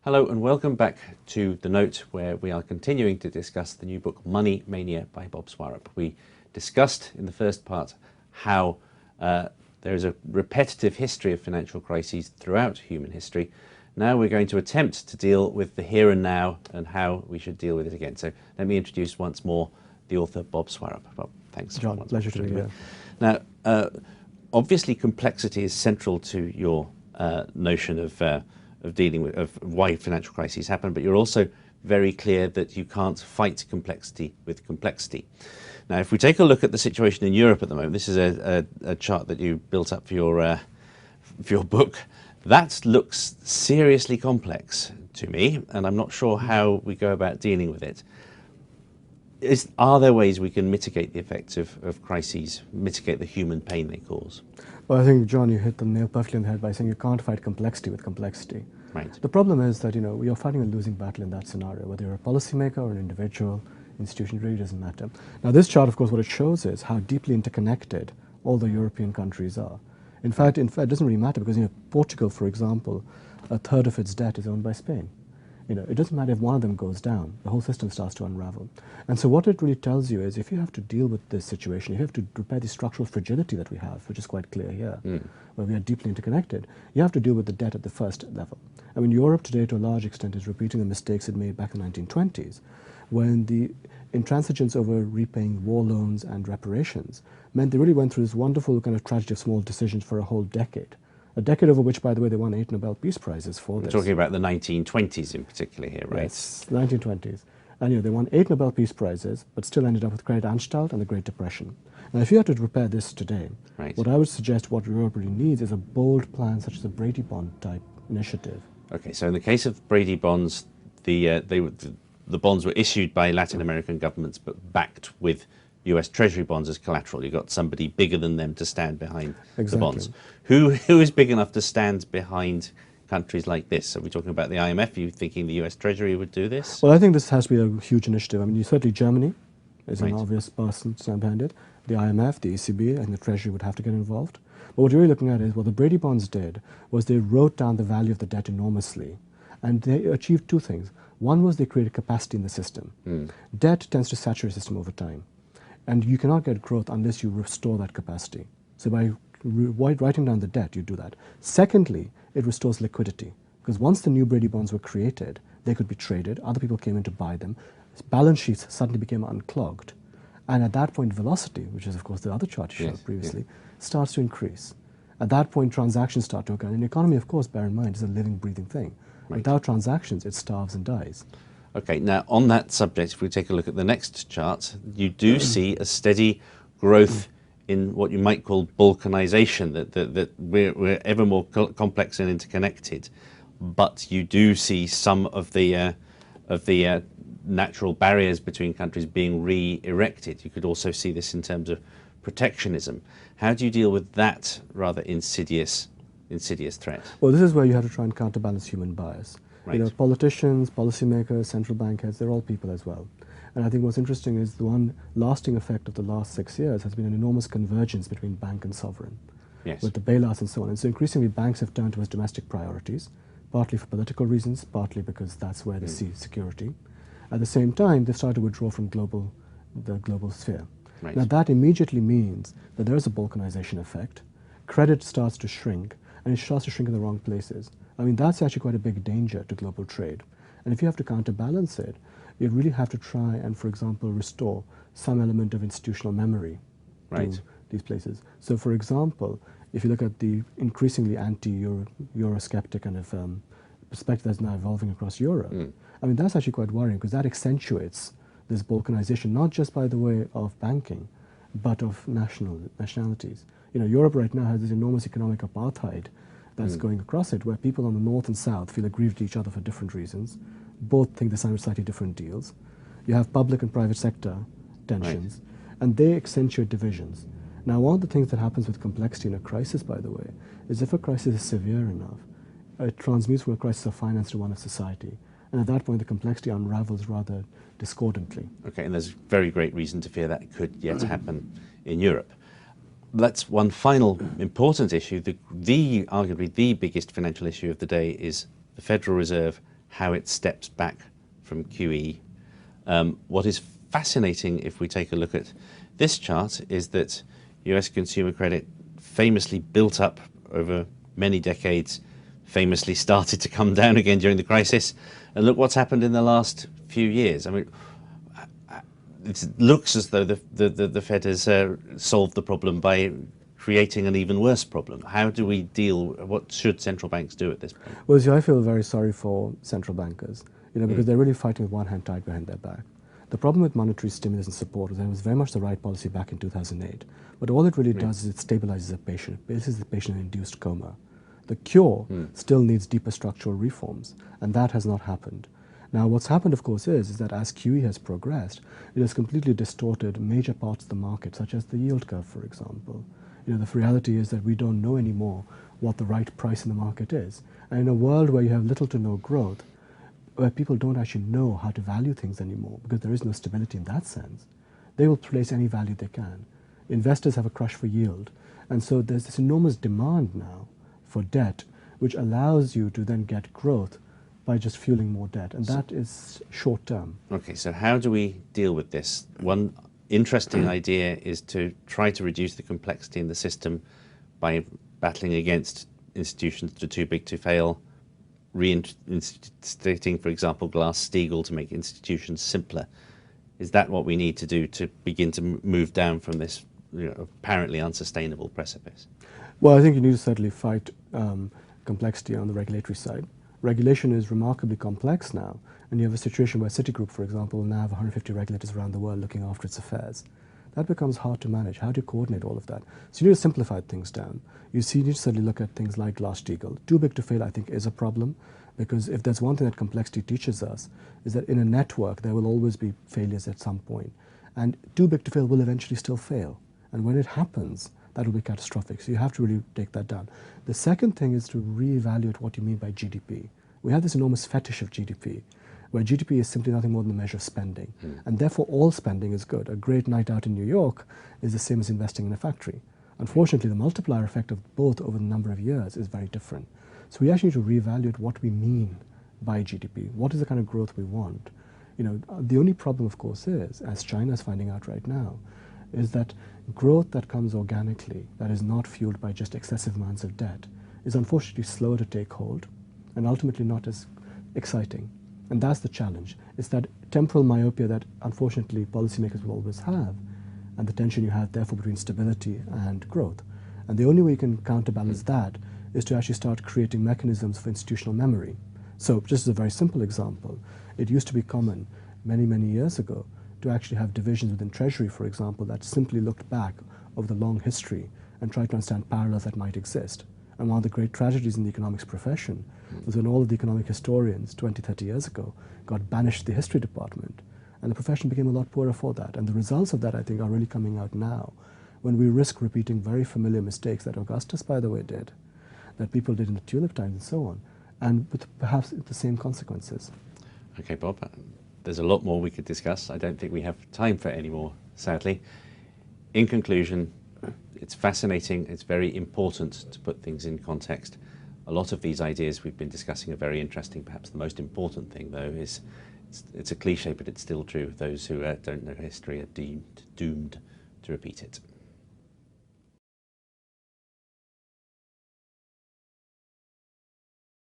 Hello and welcome back to The Note, where we are continuing to discuss the new book Money Mania by Bob Swarup. We discussed in the first part how there is a repetitive history of financial crises throughout human history. Now we're going to attempt to deal with the here and now and how we should deal with it again. So let me introduce once more the author, Bob Swarup. Bob, thanks. John, pleasure to be here. Now, obviously complexity is central to your notion of dealing with why financial crises happen, but you're also very clear that you can't fight complexity with complexity. Now, if we take a look at the situation in Europe at the moment, this is a chart that you built up for your book. That looks seriously complex to me, and I'm not sure how we go about dealing with it. Are there ways we can mitigate the effects of crises, mitigate the human pain they cause? Well, I think, John, you hit the nail perfectly on the head by saying you can't fight complexity with complexity. Right. The problem is that, you're fighting a losing battle in that scenario. Whether you're a policymaker or an individual institution, it really doesn't matter. Now, this chart, of course, what it shows is how deeply interconnected all the European countries are. In fact, it doesn't really matter because, Portugal, for example, a third of its debt is owned by Spain. It doesn't matter if one of them goes down, the whole system starts to unravel. And so what it really tells you is if you have to deal with this situation, if you have to repair the structural fragility that we have, which is quite clear here, where we are deeply interconnected, you have to deal with the debt at the first level. I mean, Europe today, to a large extent, is repeating the mistakes it made back in the 1920s, when the intransigence over repaying war loans and reparations meant they really went through this wonderful kind of tragedy of small decisions for a whole decade. A decade over which, by the way, they won 8 Nobel Peace Prizes for this. We're talking about the 1920s in particular here, right? Yes, 1920s. And they won 8 Nobel Peace Prizes, but still ended up with Great Anstalt and the Great Depression. Now, if you had to repair this today, what I would suggest what Europe really needs is a bold plan such as a Brady Bond type initiative. Okay, so in the case of Brady bonds, the bonds were issued by Latin American governments, but backed with US Treasury bonds as collateral. You've got somebody bigger than them to stand behind the bonds. Who is big enough to stand behind countries like this? Are we talking about the IMF? Are you thinking the US Treasury would do this? Well, I think this has to be a huge initiative. I mean, certainly Germany is an obvious person to stand behind it. The IMF, the ECB, and the Treasury would have to get involved. But what you're really looking at is what the Brady bonds did was they wrote down the value of the debt enormously. And they achieved two things. One was they created capacity in the system. Debt tends to saturate the system over time. And you cannot get growth unless you restore that capacity. So by writing down the debt, you do that. Secondly, it restores liquidity. Because once the new Brady bonds were created, they could be traded. Other people came in to buy them. Balance sheets suddenly became unclogged. And at that point, velocity, which is, of course, the other chart you showed previously, starts to increase. At that point, transactions start to occur. And the economy, of course, bear in mind, is a living, breathing thing. Without transactions, it starves and dies. Okay, now on that subject, if we take a look at the next chart, you do see a steady growth in what you might call balkanization, that we're ever more complex and interconnected, but you do see some of the natural barriers between countries being re-erected. You could also see this in terms of protectionism. How do you deal with that rather insidious threat? Well, this is where you have to try and counterbalance human bias. Politicians, policymakers, central bank heads, they're all people as well. And I think what's interesting is the one lasting effect of the last 6 years has been an enormous convergence between bank and sovereign, with the bailouts and so on. And so increasingly banks have turned towards domestic priorities, partly for political reasons, partly because that's where they see security. At the same time, they've started to withdraw from the global sphere. Now that immediately means that there is a balkanization effect, credit starts to shrink, and it starts to shrink in the wrong places. I mean, that's actually quite a big danger to global trade. And if you have to counterbalance it, you really have to try and, for example, restore some element of institutional memory to these places. So, for example, if you look at the increasingly anti-Eurosceptic kind of perspective that's now evolving across Europe, I mean, that's actually quite worrying because that accentuates this balkanization, not just by the way of banking, but of nationalities. Europe right now has this enormous economic apartheid that's going across it, where people on the north and south feel aggrieved to each other for different reasons. Both think they sign slightly different deals. You have public and private sector tensions, and they accentuate divisions. Now, one of the things that happens with complexity in a crisis, by the way, is if a crisis is severe enough, it transmutes from a crisis of finance to one of society. And at that point, the complexity unravels rather discordantly. Okay, and there's very great reason to fear that could yet happen in Europe. That's one final important issue. Arguably the biggest financial issue of the day is the Federal Reserve how it steps back from QE. What is fascinating, if we take a look at this chart, is that US consumer credit famously built up over many decades, famously started to come down again during the crisis, and look what's happened in the last few years. I mean, it looks as though the Fed has solved the problem by creating an even worse problem. How do we deal? What should central banks do at this point? Well, see, I feel very sorry for central bankers, because they're really fighting with one hand tied behind their back. The problem with monetary stimulus and support is that it was very much the right policy back in 2008. But all it really does is it stabilizes a patient, places the patient in induced coma. The cure still needs deeper structural reforms, and that has not happened. Now, what's happened, of course, is that as QE has progressed, it has completely distorted major parts of the market, such as the yield curve, for example. The reality is that we don't know anymore what the right price in the market is. And in a world where you have little to no growth, where people don't actually know how to value things anymore, because there is no stability in that sense, they will place any value they can. Investors have a crush for yield. And so there's this enormous demand now for debt, which allows you to then get growth by just fueling more debt. And that is short term. Okay, so how do we deal with this? One interesting idea is to try to reduce the complexity in the system by battling against institutions that are too big to fail, reinstating, for example, Glass-Steagal to make institutions simpler. Is that what we need to do to begin to move down from this apparently unsustainable precipice? Well, I think you need to certainly fight complexity on the regulatory side. Regulation is remarkably complex now, and you have a situation where Citigroup, for example, will now have 150 regulators around the world looking after its affairs. That becomes hard to manage. How do you coordinate all of that? So you need to simplify things down. You need to certainly look at things like Glass-Steagal. Too big to fail, I think, is a problem, because if there's one thing that complexity teaches us, is that in a network there will always be failures at some point. And too big to fail will eventually still fail. And when it happens, that will be catastrophic. So you have to really take that down. The second thing is to reevaluate what you mean by GDP. We have this enormous fetish of GDP, where GDP is simply nothing more than a measure of spending. And therefore all spending is good. A great night out in New York is the same as investing in a factory. Unfortunately, the multiplier effect of both over the number of years is very different. So we actually need to reevaluate what we mean by GDP. What is the kind of growth we want? The only problem, of course, is, as China is finding out right now, is that growth that comes organically, that is not fueled by just excessive amounts of debt, is unfortunately slower to take hold and ultimately not as exciting. And that's the challenge. It's that temporal myopia that unfortunately policymakers will always have, and the tension you have therefore between stability and growth. And the only way you can counterbalance that is to actually start creating mechanisms for institutional memory. So just as a very simple example, it used to be common many, many years ago to actually have divisions within Treasury, for example, that simply looked back over the long history and tried to understand parallels that might exist. And one of the great tragedies in the economics profession was when all of the economic historians 20, 30 years ago got banished to the history department. And the profession became a lot poorer for that. And the results of that, I think, are really coming out now, when we risk repeating very familiar mistakes that Augustus, by the way, did, that people did in the tulip times and so on, and with perhaps the same consequences. Okay, Bob, there's a lot more we could discuss. I don't think we have time for any more, sadly. In conclusion, it's fascinating. It's very important to put things in context. A lot of these ideas we've been discussing are very interesting. Perhaps the most important thing, though, is it's a cliche, but it's still true. Those who don't know history are doomed to repeat it.